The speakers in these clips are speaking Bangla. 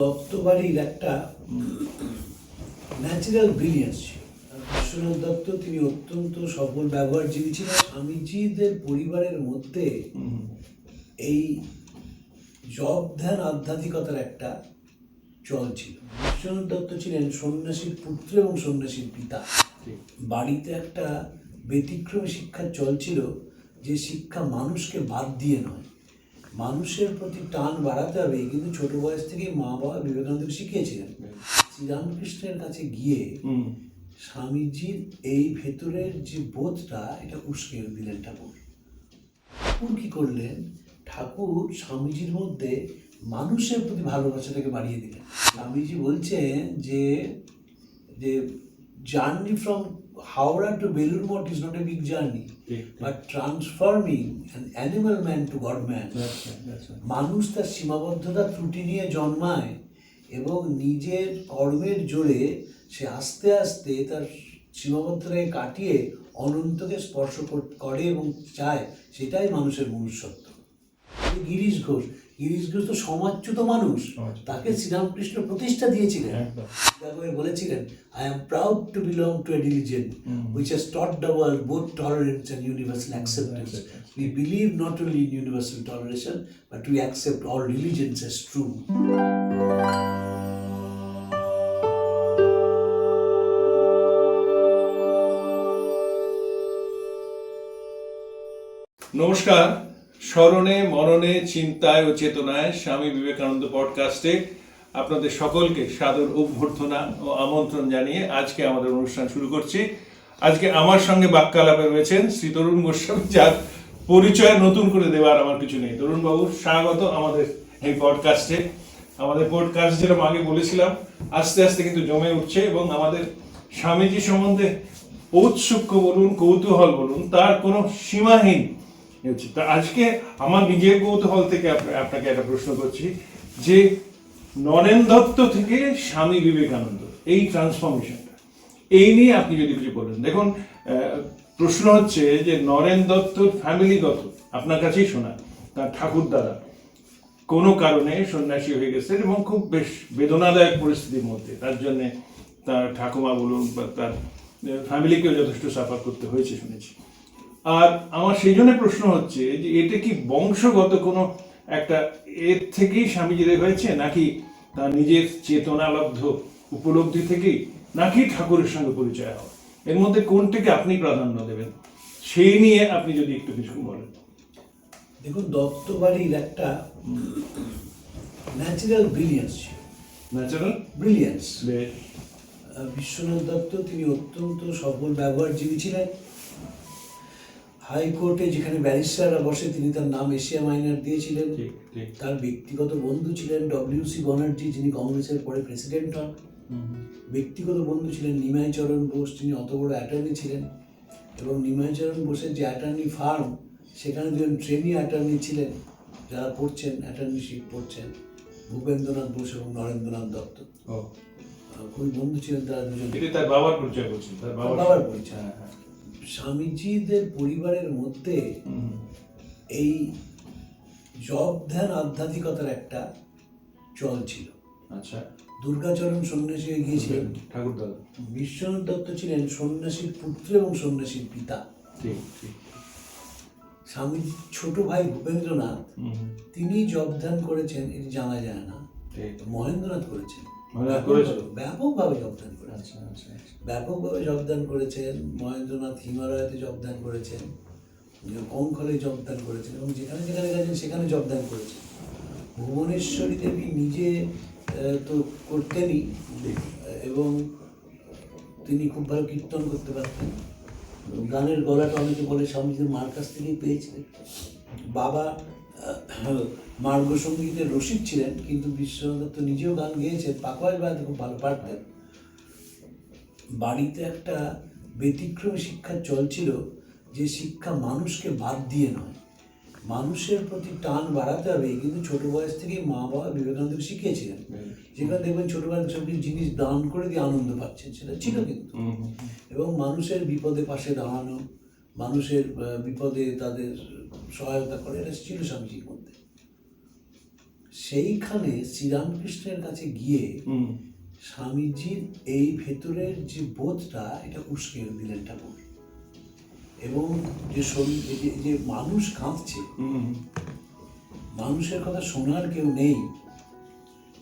দত্তবাড়ির একটা ন্যাচারাল ব্রিলিয়েন্স ছিল। বিশ্বনাথ দত্ত তিনি অত্যন্ত সফল ব্যবহারজীবী ছিলেন। স্বামীজিদের পরিবারের মধ্যে এই জপ ধ্যান আধ্যাত্মিকতার একটা চল ছিল। বিশ্বনাথ দত্ত ছিলেন সন্ন্যাসীর পুত্র এবং সন্ন্যাসীর পিতা। বাড়িতে একটা ব্যতিক্রমী শিক্ষার চল ছিল, যে শিক্ষা মানুষকে বাদ দিয়ে নয়, মানুষের প্রতি টান বাড়াতে হবে। কিন্তু ছোট বয়স থেকেই মা বাবা বিবেকানন্দকে শিখিয়েছিলেন। শ্রীরামকৃষ্ণের কাছে গিয়ে স্বামীজির এই ভেতরের যে বোধটা, এটা উস্কে দিলেন ঠাকুর। ঠাকুর কি করলেন? ঠাকুর স্বামীজির মধ্যে মানুষের প্রতি ভালোবাসাটাকে বাড়িয়ে দিলেন। স্বামীজি বলছেন যে journey from Howrah to Belur Mott is not a big journey, but transforming an animal man to God man. মানুষ তার সীমাবদ্ধতা ত্রুটি নিয়ে জন্মায় এবং নিজের কর্মের জোরে সে আস্তে আস্তে তার সীমাবদ্ধতাকে কাটিয়ে অনন্তকে স্পর্শ করে এবং চায়। সেটাই মানুষের মনুষ্যত্ব। গিরিশ ঘোষ তো সমাজচ্যুত মানুষ, তাকে শ্রীরামকৃষ্ণ প্রতিষ্ঠা দিয়েছিলেন। বলেছিলেন, I am proud to belong to a religion which has taught the world both tolerance and universal acceptance. We believe not only in universal toleration, but we accept all religions as true. নমস্কার। স্মরণে মননে চিন্তায় ও চেতনায় স্বামী বিবেকানন্দ পডকাস্টে আপনাদের সকলকে সাদর অভ্যর্থনা ও আমন্ত্রণ জানিয়ে আজকে আমাদের অনুষ্ঠান শুরু করছি। আজকে আমার সঙ্গে বাক্যালাপে রয়েছেন শ্রী তরুণ গোস্বামী, যার পরিচয় নতুন করে দেওয়ার আমার কিছু নেই। তরুণ বাবু, স্বাগত আমাদের এই পডকাস্টে। আমাদের পডকাস্ট যেরকম আগে বলেছিলাম, আস্তে আস্তে কিন্তু জমে উঠছে এবং আমাদের স্বামীজি সম্বন্ধে ঔৎসুক্য বলুন, কৌতূহল বলুন, তার কোনো সীমাহীন হচ্ছে। তা আজকে আমার নিজের কৌতূহল থেকে আপনাকে একটা প্রশ্ন করছি, যে নরেন দত্ত থেকে স্বামী বিবেকানন্দ, এই ট্রান্সফরমেশনটা, এই নিয়ে আপনি যদি কিছু বলেন। দেখুন, প্রশ্ন হচ্ছে যে নরেন দত্তর ফ্যামিলিগত আপনার কাছেই শোনা, তার ঠাকুর দাদা কোনো কারণে সন্ন্যাসী হয়ে গেছে এবং খুব বেশ বেদনাদায়ক পরিস্থিতির মধ্যে। তার জন্যে তার ঠাকুমা বলুন বা তার ফ্যামিলিকেও যথেষ্ট সাফার করতে হয়েছে শুনেছি। আর আমার সেই জন্য প্রশ্ন হচ্ছে যে এটা কি বংশগত কোনো একটা এর থেকেই স্বামীজির হয়েছে, নাকি তার নিজের চেতনালব্ধ উপলব্ধি থেকেই, নাকি ঠাকুরের সঙ্গে পরিচয় হওয়া? এর মধ্যে কোনটাকে আপনি প্রাধান্য দেবেন, সেই নিয়ে আপনি যদি একটু কিছু বলেন। দেখুন, দত্তবাড়ির একটা ন্যাচারাল ব্রিলিয়েন্স ছিল। Natural brilliance. বিশ্বনাথ দত্ত তিনি অত্যন্ত সফল ব্যবহারজীবী ছিলেন। হাইকোর্টে যেখানে ব্যারিস্টাররা বসে, তিনি তার নাম এশিয়া মাইনর দিয়েছিলেন। তার ব্যক্তিগত বন্ধু ছিলেন ডব্লিউ.সি. ব্যানার্জি, যিনি কংগ্রেসের পরে প্রেসিডেন্ট হন। ব্যক্তিগত বন্ধু ছিলেন নিমাই চরণ বোস, তিনি অত বড় অ্যাটর্নি ছিলেন। এবং নিমাই চরণ বোসের যে অ্যাটর্নি ফার্ম, সেখানে দুজন ট্রেনি অ্যাটর্নি ছিলেন যারা পড়ছেন, অ্যাটর্নিশিপ পড়ছেন, ভূপেন্দ্রনাথ বোস এবং নরেন্দ্রনাথ দত্ত। খুবই বন্ধু ছিলেন তারা দুজন। তার বাবার পরিচয় বলছেন, তার বাবার পরিচয়। স্বামীজিদের পরিবারের মধ্যে এই জপ ধ্যান আধ্যাত্মিকতার একটা চল ছিল। আচ্ছা। দুর্গাচরণ সন্ন্যাসী হয়ে গিয়েছিলেন ঠাকুর দাদা। বিশ্বনাথ দত্ত ছিলেন সন্ন্যাসীর পুত্র এবং সন্ন্যাসীর পিতা। স্বামীজির ছোট ভাই ভূপেন্দ্রনাথ, তিনি জপ ধ্যান করেছেন, এটি জানা যায় না। মহেন্দ্রনাথ করেছেন, ব্যাপকভাবে যোগদান করেছেন। ব্যাপকভাবে যোগদান করেছেন। মহেন্দ্রনাথ হিমালয়তে যোগদান করেছেন, কঙ্খলে যোগদান করেছেন এবং যেখানে যেখানে গেছেন সেখানে যোগদান করেছেন। ভুবনেশ্বরী দেবী নিজে তো করতেনই, এবং তিনি খুব ভালো কীর্তন করতে পারতেন। গানের গলাটা অনেকে বলে স্বামীজির মার কাছ থেকেই পেয়েছিলেন। বাবা মার্গ সঙ্গীতের রসিক ছিলেন, কিন্তু বিশ্বনাথ দত্ত নিজেও গান গেয়েছেন, পাকওয়াজ বাজাতে খুব ভালো পারতেন। বাড়িতে একটা ব্যতিক্রমী শিক্ষার চল ছিল, যে শিক্ষা মানুষকে বাদ দিয়ে নয়, মানুষের প্রতি টান বাড়াতে হবে। কিন্তু ছোট বয়স থেকেই মা বাবা বিবেকানন্দকে শিখিয়েছিলেন। যেখানে দেখবেন ছোটবেলায় সব জিনিস দান করে দিয়ে আনন্দ পাচ্ছেন, সেটা ছিল কিন্তু। এবং মানুষের বিপদে পাশে দাঁড়ানো, মানুষের বিপদে তাদের সহায়তা করে, এটা ছিল স্বামীজির মধ্যে। সেইখানে শ্রীরামকৃষ্ণের কাছে গিয়ে স্বামীজির এই ভেতরের যে বোধটা এটা উস্কে দিলেন ঠাকুর। এবং যে মানুষ কাঁদছে, মানুষের কথা শোনার কেউ নেই,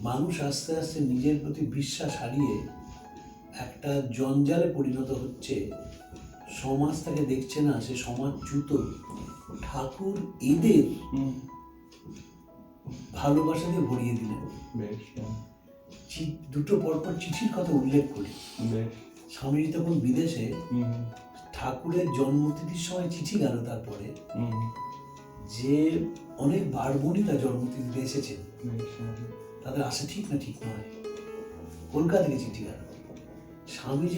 মানুষ আস্তে আস্তে নিজের প্রতি বিশ্বাস হারিয়ে একটা জঞ্জালে পরিণত হচ্ছে, সমাজ তাকে দেখছে না, সে সমাজ চ্যুত। ঠাকুর এদের ভালোবাসা দিয়ে ভরিয়ে দিলেন। দুটো পরপর চিঠির কথা উল্লেখ করি। স্বামীজি তখন বিদেশে, ঠাকুরের জন্মতিথির সময় চিঠি গেল, তারপরে যে অনেক বারবণিতা জন্মতিথিতে এসেছেন, তাদের আসে ঠিক না ঠিক নয়, কলকাতা থেকে চিঠি গেল। স্বামীজি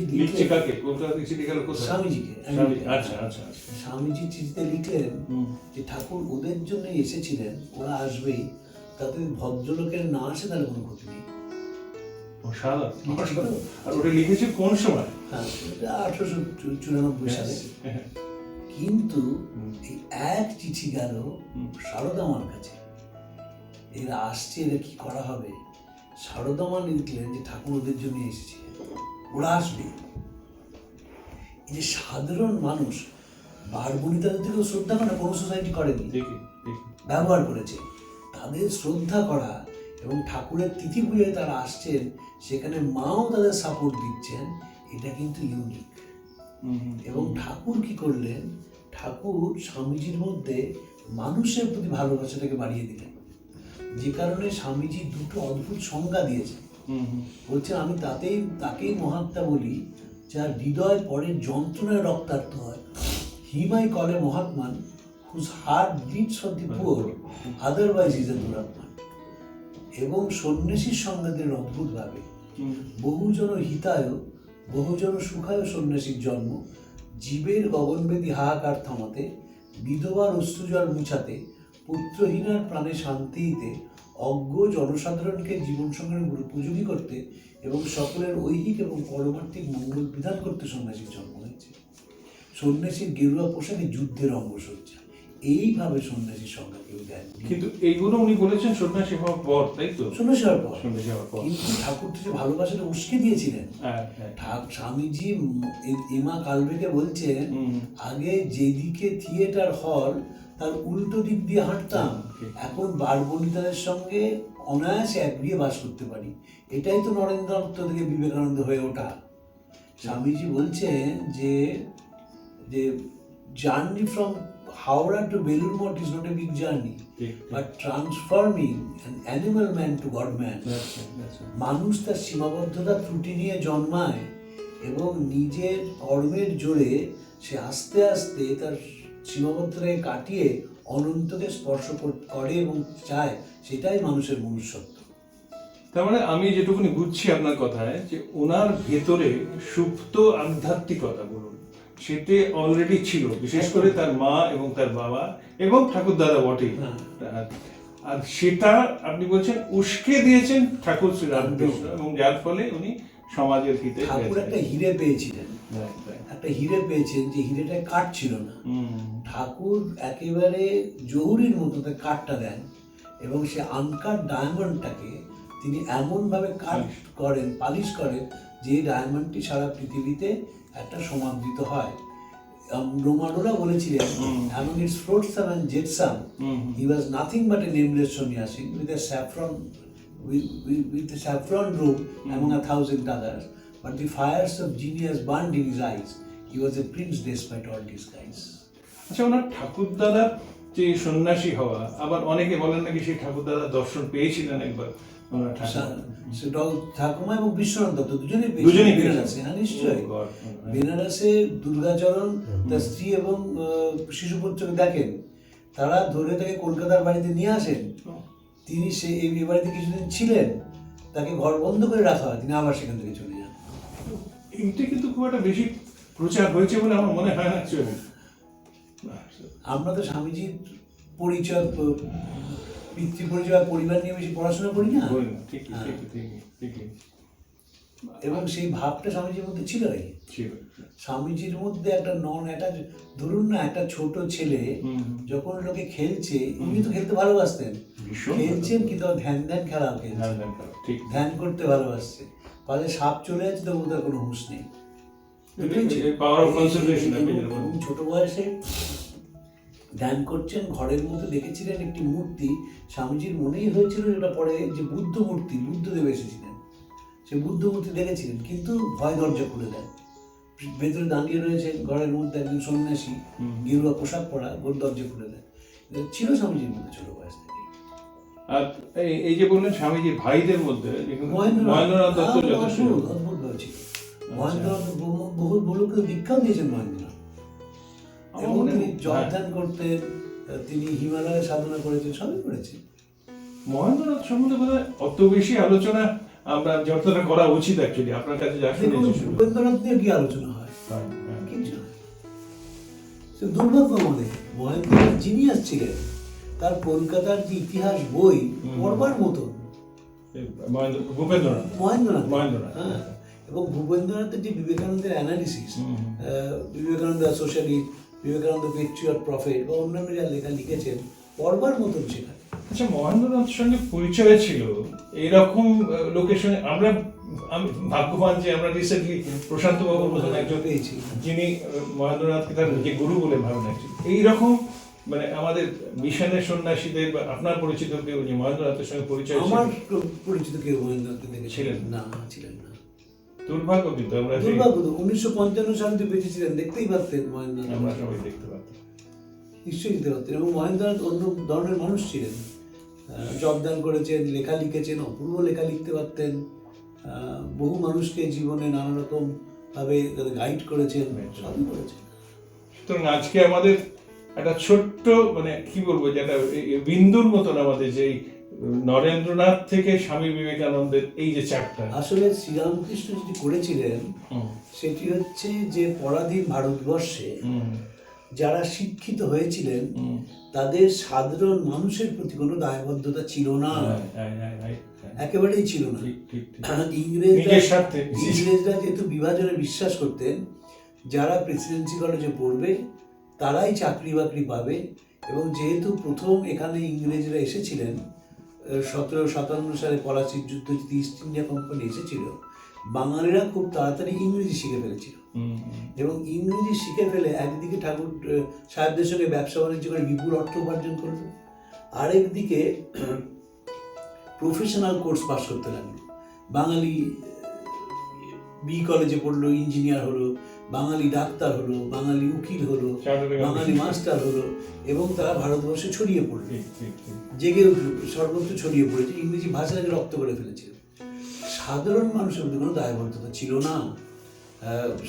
স্বামীজি চিঠিতে লিখলেন যে ঠাকুর ওদের জন্য এসেছিলেন, ওরা আসবেই, তাতে ভদ্রলোকের না আসে তাহলে কোনো ক্ষতি নেই। আর ওটা লিখেছে কোন সময়? 1894 সালে। কিন্তু এই এক চিঠি গেল শারদামার কাছে, এরা আসছে, এরা কি করা হবে। শারদামা লিখলেন যে ঠাকুর ওদের জন্য এসেছিলেন, ওরা আসবে। এই যে সাধারণ মানুষ বারবণিতাদের থেকেও শ্রদ্ধা করে, কোনো সোসাইটি করেনি, ব্যবহার করেছে। তাদের শ্রদ্ধা করা এবং ঠাকুরের তিথি পুজোয় তারা আসছেন, সেখানে মাও তাদের সাপোর্ট দিচ্ছেন, এটা কিন্তু ইউনিক। এবং ঠাকুর কি করলেন, ঠাকুর স্বামীজির মধ্যে মানুষের প্রতি ভালোবাসাটাকে বাড়িয়ে দিলেন, যে কারণে স্বামীজি দুটো অদ্ভুত সংজ্ঞা দিয়েছেন। বলছেন, আমি তাকেই মহাত্মা বলি যার হৃদয় পরের যন্ত্রণায় রক্তাক্ত হয়। Him I call a mahatman whose heart beats for the poor, otherwise is a duratman. এবং সন্ন্যাসীর সংজ্ঞা দিলেন অদ্ভুতভাবে, বহুজন হিতায় বহুজন সুখায় সন্ন্যাসীর জন্ম, জীবের গগনবেদী হাহাকার থামাতে, বিধবার অশ্রুজল মুছাতে, পুত্রহীনার প্রাণে শান্তি দিতে, অজ্ঞ জনসাধারণকে জীবন সংগ্রামে উপযোগী করতে এবং সকলের ঐহিক এবং পারমার্থিক মঙ্গল বিধান করতে সন্ন্যাসীর জন্ম হয়েছে। সন্ন্যাসীর গেরুয়া পোশাকে যুদ্ধের অঙ্গসজ্জা, এইভাবে সন্ন্যাসীর সংজ্ঞা কেউ দেন। কিন্তু এইগুলো উনি বলেছেন সন্ন্যাসী হওয়ার পর, তাই তো? সন্ন্যাসী হওয়ার পর। কিন্তু ঠাকুর তো যে ভালোবাসাটা উস্কে দিয়েছিলেন। স্বামীজি এমা কালবেকে বলছেন, আগে যেদিকে থিয়েটার হল তার উল্টো দিক দিয়ে হাঁটতাম, এখন বারবণিতাদের সঙ্গে অনায়াসে একগৃহে বাস করতে পারি। এটাই তো নরেন্দ্রনাথ থেকে বিবেকানন্দ হয়ে ওঠা। স্বামীজি বলছেন যে journey from Howrah to Belur Mott is not a big journey, but transforming an animal man to God man. মানুষ তার সীমাবদ্ধতা ত্রুটি নিয়ে জন্মায় এবং নিজের কর্মের জোরে সে আস্তে আস্তে তার সীমাবদ্ধতাকে কাটিয়ে অনন্তকে স্পর্শ করে এবং চায়, সেটাই মানুষের মনুষ্যত্ব। তার মানে আমি যেটুকুনি বুঝছি আপনার কথায়, যে ওনার ভেতরে সুপ্ত আধ্যাত্মিকতা বলুন, সেটা অলরেডি ছিল, বিশেষ করে তার মা এবং তার বাবা এবং ঠাকুর দাদা বটেই। আর সেটা আপনি বলছেন উস্কে দিয়েছেন ঠাকুর শ্রী রামকৃষ্ণ, এবং যার ফলে উনি সমাজের হিতে ঠাকুর একটা হিরে পেয়েছিলেন, একটা হিরে পেয়েছেন, যে হিরেটা কাঠ ছিল না। ঠাকুর একেবারে জহুরির মতো কাঠটা দেন এবং সে আনকাট ডায়মন্ডটাকে তিনি এমনভাবে কাট করেন, পালিশ করেন, যে ডায়মন্ডটি সারা পৃথিবীতে একটা সমাদৃত হয়। রোমানোরা বলেছিলেন, among its flotsam and jetsam, he was nothing but a nameless সন্ন্যাসী with a saffron robe among 1,000 others, but the fires of genius burned in his eyes. He was a prince despite all disguise. আচ্ছা, ওনার ঠাকুর দাদা যে সন্ন্যাসী হওয়া, আবার অনেকে বলেন নাকি সেই ঠাকুর দাদা দর্শন পেয়েছিলেন একবার। সেটাও ঠাকুমা এবং বিশ্বনাথ দত্ত দুজনেই বেনারসে। হ্যাঁ, নিশ্চয়ই। বেনারসে দুর্গাচরণ তার স্ত্রী এবং শিশুপুত্রকে দেখেন, তারা ধরে তাকে কলকাতার বাড়িতে নিয়ে আসেন। তিনি এই বাড়িতে কিছুদিন ছিলেন, তাকে ঘর বন্ধ করে রাখা হয়, তিনি আবার সেখান থেকে চলে যান। এইটা কিন্তু খুব একটা বেশি প্রচার হয়েছে বলে আমার মনে হয় না। আমরা তো স্বামীজির পরিচয়, পিতৃ পরিচয়, পরিবার নিয়ে বেশি পড়াশোনা করি না। এবং সেই ভাবটা স্বামীজির মধ্যে ছিল নাকি? ছিল। স্বামীজির মধ্যে একটা নন অ্যাটাচ, ধরুন না একটা ছোট ছেলে যখন লোকে খেলছে, উনি তো খেলতে ভালোবাসতেন, ভীষণ খেলছেন কিন্তু ধ্যান ধ্যান খেলা খেলছে, ঠিক। ধ্যান করতে ভালোবাসছে, পাশে সাপ চলে যাচ্ছে তবু তার কোনো হুঁশ নেই। Power of concentration. এবং ছোট বয়সে ধ্যান করছেন, ঘরের মধ্যে দেখেছিলেন একটি মূর্তি, স্বামীজির মনেই হয়েছিল এটা পরে যে বুদ্ধ মূর্তি, বুদ্ধদেব এসেছিলেন, সে বুদ্ধ মূর্তি দেখেছিলেন, কিন্তু ভয় দরজা খুলে দেয়, ভেতরে দাঁড়িয়ে রয়েছেন ঘরের মধ্যে একজন সন্ন্যাসী, গেরুয়া পোশাক পরা, গোর দরজা খুলে দেয়। এটা ছিল স্বামীজির মধ্যে ছোট বয়স থেকে। আর এই যে বললেন স্বামীজির ভাইদের মধ্যে মহেন্দ্রনাথ দত্ত যথেষ্ট অদ্ভুত ভাবে ছিল। মহেন্দ্রনাথ বহু লোককে দীক্ষাও দিয়েছেন মহেন্দ্রনাথ, এবং তিনি জপ ধ্যান করতেন, তিনি হিমালয়ে সাধনা করেছেন, সবই করেছেন। মহেন্দ্রনাথ সম্বন্ধে বোধহয় অত বেশি আলোচনা আমরা যতটা করা উচিত অ্যাকচুয়ালি। আপনার কাছে যা শুনেছি, ভূপেন্দ্রনাথ নিয়ে কি আলোচনা হয়? কিছু না। দুর্ভাগ্য আমাদের, মহেন্দ্রনাথ জিনিয়াস ছিলেন, তার কলকাতার যে ইতিহাস বই পড়বার মতন। মহেন্দ্রনাথ, হ্যাঁ, এবং ভূপেন্দ্রনাথের যে বিবেকানন্দের analysis, Vivekananda socialist, Vivekananda patriot prophet বা অন্যান্য যা লেখা লিখেছেন, পড়বার মতন সেখানে। আচ্ছা, মহেন্দ্রনাথের সঙ্গে পরিচয় ছিল এইরকম লোকের সঙ্গে। আমি ভাগ্যবান যে আমরা রিসেন্টলি প্রশান্ত বাবুর মতন একজন পেয়েছি, যিনি মহেন্দ্রনাথকে তার নিজে গুরু বলে ভাবেন। এইরকম মানে আমাদের মিশনের সন্ন্যাসীদের বা আপনার পরিচিত কেউ যে মহেন্দ্রনাথের সঙ্গে পরিচয়? আমার পরিচিত কেউ মহেন্দ্রনাথকে দেখেছিলেন না, ছিলেন না। দুর্ভাগ্য, কিন্তু আমরা 1955 সালে বেঁচেছিলেন, দেখতেই পারতেন মহেন্দ্রনাথ, আমরা সবাই দেখতে পারতাম, নিশ্চয়ই দিতে পারতেন। এবং মহেন্দ্রনাথ অন্য ধরনের মানুষ ছিলেন, জবদান করেছেন, লেখা লিখেছেন, অপূর্ব লেখা লিখতে পারতেন, বহু মানুষকে জীবনে নানা রকম ভাবে গাইড করেছেন, সবই করেছেন। সুতরাং আজকে আমাদের একটা ছোট্ট মানে কি বলবো, যেটা বিন্দুর মতন আমাদের যেই নরেন্দ্রনাথ থেকে স্বামী বিবেকানন্দের এই যে চ্যাপ্টার, আসলে শ্রীরামকৃষ্ণ যেটি করেছিলেন সেটি হচ্ছে যে পরাধীন ভারতবর্ষে যারা শিক্ষিত হয়েছিলেন তাদের সাধারণ মানুষের প্রতি কোনো দায়বদ্ধতা ছিল না, একেবারেই ছিল না। ইংরেজরা যেহেতু বিভাজনে বিশ্বাস করতেন, যারা প্রেসিডেন্সি কলেজে পড়বে তারাই চাকরি বাকরি পাবে, এবং যেহেতু প্রথম এখানে ইংরেজরা এসেছিলেন 1757 সালে পলাশির যুদ্ধ, ইস্ট ইন্ডিয়া কোম্পানি এসেছিল, বাঙালিরা খুব তাড়াতাড়ি ইংরেজি শিখে ফেলেছিল, এবং ইংরেজি শিখে ফেলে একদিকে ঠাকুর সাহেবদের সঙ্গে ব্যবসা বাণিজ্য করে বিপুল অর্থ উপার্জন করলো, আরেকদিকে প্রফেশনাল কোর্স পাস করতে লাগলো। বাঙালি বি কলেজে পড়লো, ইঞ্জিনিয়ার হলো, বাঙালি ডাক্তার হলো, বাঙালি উকিল হলো, বাঙালি মাস্টার হলো, এবং তারা ভারতবর্ষে ছড়িয়ে পড়লো, জেগে উঠল, সর্বত্র ছড়িয়ে পড়েছে, ইংরেজি ভাষাটাকে রপ্ত করে ফেলেছিল। সাধারণ মানুষের মধ্যে কোনো দায়বদ্ধতা ছিল না।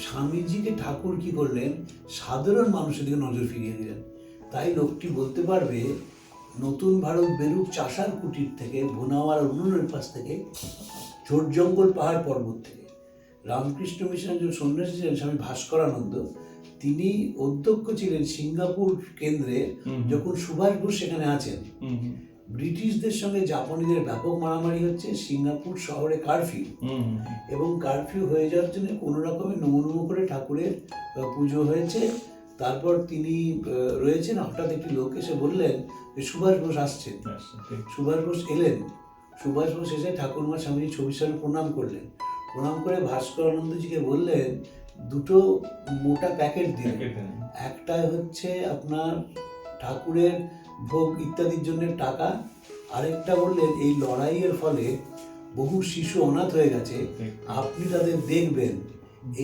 স্বামীজিকে ঠাকুর কি করলেন, সাধারণ মানুষের দিকে নজর ফিরিয়ে দিলেন। তাই লোকটি বলতে পারবে নতুন ভারত বেরুক চাষার কুটির থেকে, ভুনাওয়ার উনুনের পাশ থেকে, ঝোড় জঙ্গল পাহাড় পর্বত থেকে। রামকৃষ্ণ মিশনের যে সন্ন্যাসী ছিলেন স্বামী ভাস্করানন্দ, তিনি অধ্যক্ষ ছিলেন সিঙ্গাপুর কেন্দ্রে, যখন সুভাষ বোস সেখানে আছেন। ব্রিটিশদের সঙ্গে জাপানিদের ব্যাপক মারামারি হচ্ছে, সিঙ্গাপুর শহরে কারফিউ, এবং কারফিউ হয়ে যাওয়ার জন্য কোনো রকমের নমো করে ঠাকুরের পুজো হয়েছে। তারপর তিনি রয়েছেন, হঠাৎ একটি লোক এসে বললেন যে সুভাষ বোস আসছেন। সুভাষ বোস এলেন, সুভাষ বোস এসে ঠাকুরমা স্বামীজি ছবির সামনে প্রণাম করলেন, প্রণাম করে ভাস্করানন্দজিকে বললেন দুটো মোটা প্যাকেট দিন, একটা হচ্ছে আপনার ঠাকুরের ভোগ ইত্যাদির জন্য টাকা, আরেকটা বললেন এই লড়াইয়ের ফলে বহু শিশু অনাথ হয়ে গেছে, আপনি তাদের দেখবেন।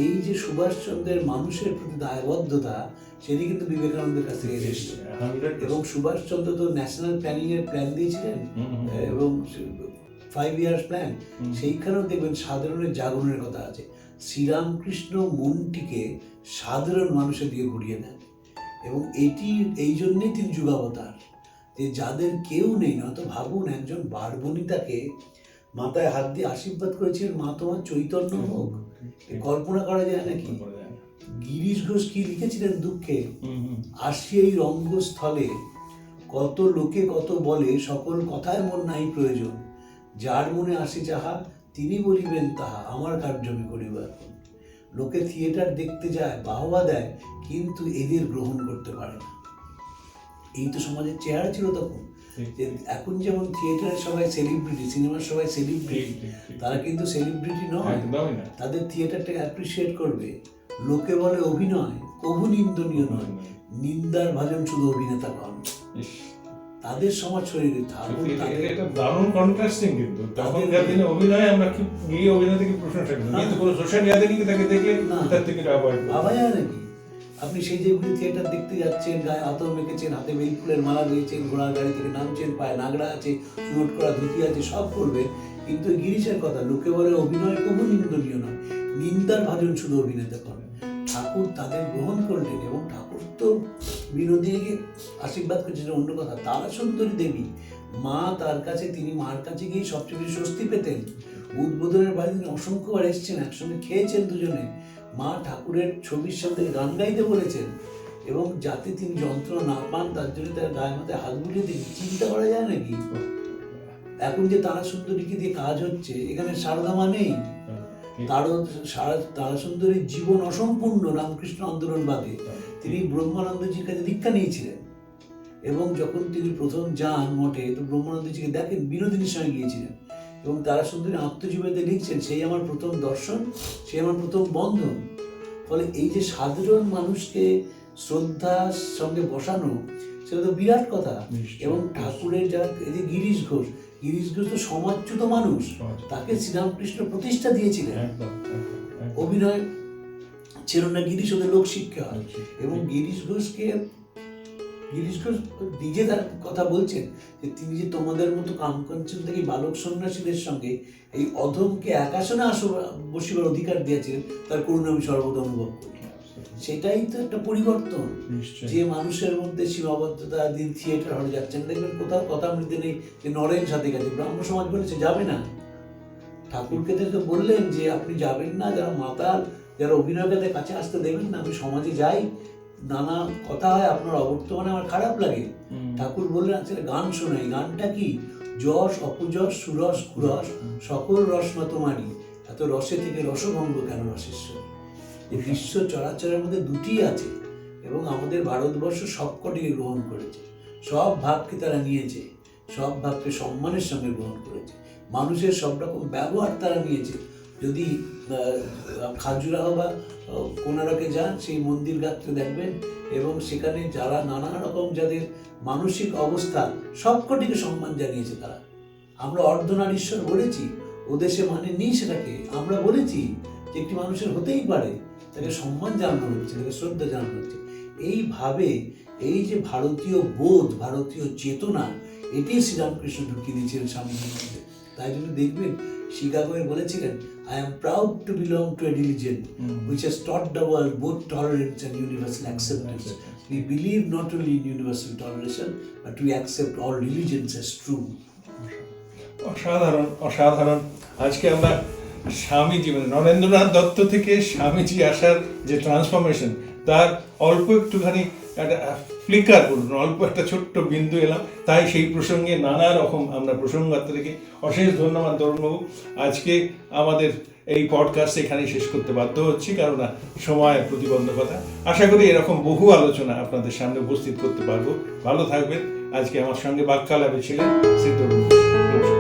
এই যে সুভাষচন্দ্রের মানুষের প্রতি দায়বদ্ধতা, সেটি কিন্তু বিবেকানন্দের কাছ থেকে এসেছিল। এবং সুভাষচন্দ্র তো ন্যাশনাল প্ল্যানিং এর প্ল্যান দিয়েছিলেন, এবং 5 years প্ল্যান, সেইখানেও দেখবেন সাধারণের জাগরণের কথা আছে। শ্রীরামকৃষ্ণ মনটিকে সাধারণ মানুষের দিকে ঘুরিয়ে দেন, এবং এটি এই জন্যেই তিনি যুগাবতার, যে যাদের কেউ নেই না। তো ভাবুন, একজন বারবনিতাকে মাথায় হাত দিয়ে আশীর্বাদ করেছিলেন, মা তোমার চৈতন্য হোক, কল্পনা করা যায় নাকি? গিরিশ ঘোষ কি লিখেছিলেন দুঃখে, আসি এই রঙ্গস্থলে, কত লোকে কত বলে, সকল কথায় মন নাই প্রয়োজন, যার মনে আসে যাহা তিনি বলিবেন তাহা আমার কার্যমি করিবার। লোকে থিয়েটার দেখতে যায়, বাহবা দেয়, কিন্তু এদের গ্রহণ করতে পারে না। এই তো সমাজের চেহারা ছিল তখন। যে এখন যেমন থিয়েটারে সবাই সেলিব্রিটি, সিনেমার সবাই সেলিব্রিটি, তারা কিন্তু সেলিব্রিটি নয়। তাদের থিয়েটারটাকে অ্যাপ্রিসিয়েট করবে। লোকে বলে অভিনয় কভু নিন্দনীয় নয়, নিন্দার ভাজন শুধু অভিনেতা পান। তাদের সমাজ শরীরে দারুণ কন্ট্রাস্টিং। কিন্তু তখনকার দিনে অভিনয় আমরা কি গিয়ে অভিনয় থেকে প্রশংসা করি, কিন্তু কোনো সোশ্যাল মিডিয়াতে কিন্তু তাকে দেখলে তার থেকে অ্যাভয়েড করি। বাবা যায় নাকি আপনি সেই যে থিয়েটার দেখতে যাচ্ছেন, গায়ে আতর মেখেছেন, হাতে বেল ফুলের মালা দিয়েছেন, ঘোড়ার গাড়ি থেকে নামছেন, পায়ে নাগড়া আছে, চুমট করা ধুতি আছে, সব করবেন, কিন্তু গিরিশের কথা লোকে বলে অভিনয় কবু নিন্দনীয় নয়, নিন্দার ভাজন শুধু অভিনেতা করেন। ঠাকুর তাদের গ্রহণ করলেন এবং ঠাকুর তো বিনোদিনীকে আশীর্বাদ করছেন। অন্য কথা, তারা সুন্দরী দেবী মা, তার কাছে, তিনি মার কাছে গিয়ে সবচেয়ে বেশি স্বস্তি পেতেন। উদ্বোধনের বাড়ি তিনি অসংখ্যবার এসেছেন, একসঙ্গে খেয়েছেন দুজনে। মা ঠাকুরের ছবির সাথে গান গাইতে বলেছেন এবং যাতে তিনি যন্ত্রণা না পান তার জন্য তার গায়ের মাথায় হাত বুলিয়ে দিন। চিন্তা করা যায় নাকি? এখন যে তারা সুন্দরীকে দিয়ে কাজ হচ্ছে, এখানে সারদা মা নেই। তারা সুন্দরীর জীবন অসম্পূর্ণ রামকৃষ্ণ আন্দোলন বাদে। তিনি ব্রহ্মানন্দজির কাছে দীক্ষা নিয়েছিলেন এবং যখন তিনি প্রথম যান মঠে, তো ব্রহ্মানন্দজিকে দেখেন, বিনোদিনীর সঙ্গে গিয়েছিলেন এবং তারা সুন্দরী আত্মজীবনীতে লিখছেন, সেই আমার প্রথম দর্শন, সেই আমার প্রথম বন্ধন। ফলে এই যে সাধারণ মানুষকে শ্রদ্ধার সঙ্গে বসানো, সেটা তো বিরাট কথা। এবং ঠাকুরের যারা, এই যে গিরিশ ঘোষ তো সমাজচ্যুত মানুষ, তাকে শ্রীরামকৃষ্ণ প্রতিষ্ঠা দিয়েছিলেন। অভিনয় ছিল না গিরিশ, ওদের লোক শিক্ষা হয়। এবং গিরিশ ঘোষ নিজে তার কথা বলছেন যে তিনি যে তোমাদের মতো কামকাঞ্চন থেকে বালক সন্ন্যাসীদের সঙ্গে এই অধমকে একাসনে বসিবার অধিকার দিয়েছিলেন, তার করুণা আমি সর্বদা অনুভব করি। সেটাই তো একটা পরিবর্তন, যে মানুষের মধ্যে সীমাবদ্ধতা। দিন থিয়েটার হলে যাচ্ছেন, দেখবেন কোথাও কথা মৃতে নেই যে নরেন সাথে গেছে, ব্রাহ্ম সমাজ বলেছে যাবে না। ঠাকুরকে তো বললেন যে আপনি যাবেন না, যারা মাতাল, যারা অভিনয়কাদের কাছে আসতে দেবেন না। আমি সমাজে যাই, নানা কথা হয়, আপনার অবর্তমানে আমার খারাপ লাগে। ঠাকুর বললেন আচ্ছা গান শোনাই। গানটা কি? যশ অপযশ সুরস কুরস সকল রসমা তোমারই, এত রসে থেকে রসভঙ্গ কেন রসেশ্বরী। এই বিশ্ব চরাচরের মধ্যে দুটি আছে এবং আমাদের ভারতবর্ষ সবকটিকে গ্রহণ করেছে। সব ভাবকে তারা নিয়েছে, সব ভাবকে সম্মানের সঙ্গে গ্রহণ করেছে। মানুষের সব রকম ব্যবহার তারা নিয়েছে। যদি খাজুরাহো বা কোনারকে যান, সেই মন্দির গাত্রে দেখবেন এবং সেখানে যারা নানা রকম যাদের মানসিক অবস্থা, সবকটিকে সম্মান জানিয়েছে তারা। আমরা অর্ধনারীশ্বর বলেছি, ও দেশে মানে নেই সেটাকে। আমরা বলেছি যে একটি মানুষের হতেই পারে, তাকে সম্মান জানানো হচ্ছে, তাকে শ্রদ্ধা জানানো হচ্ছে। এইভাবে এই যে ভারতীয় বোধ, ভারতীয় চেতনা, এটি শ্রীরামকৃষ্ণ ঢুকিয়ে দিয়েছিলেন স্বামীজির মধ্যে। তাই জন্য দেখবেন শিকাগোয় বলেছিলেন, I am proud to belong to a religion which has taught the world both tolerance and universal acceptance. We believe not only in universal toleration, but we accept all religions as true. অসাধারণ অসাধারণ। আজকে আমরা স্বামীজি, মানে নরেন্দ্রনাথ দত্ত থেকে স্বামীজি আসার যে ট্রান্সফরমেশন, তার অল্প একটুখানি একটা ফ্লিকার বলুন, অল্প একটা ছোট্ট বিন্দু এলাম। তাই সেই প্রসঙ্গে নানা রকম আমরা প্রসঙ্গাত্মক রেখে অশেষ ধন্যবাদ তরুণবাবু। আজকে আমাদের এই পডকাস্ট এখানেই শেষ করতে বাধ্য হচ্ছি, কারণ সময়ের প্রতিবন্ধকতা। আশা করি এরকম বহু আলোচনা আপনাদের সামনে উপস্থিত করতে পারবো। ভালো থাকবেন। আজকে আমার সঙ্গে বাক্যালাপে ছিলেন সিদ্ধ। নমস্কার।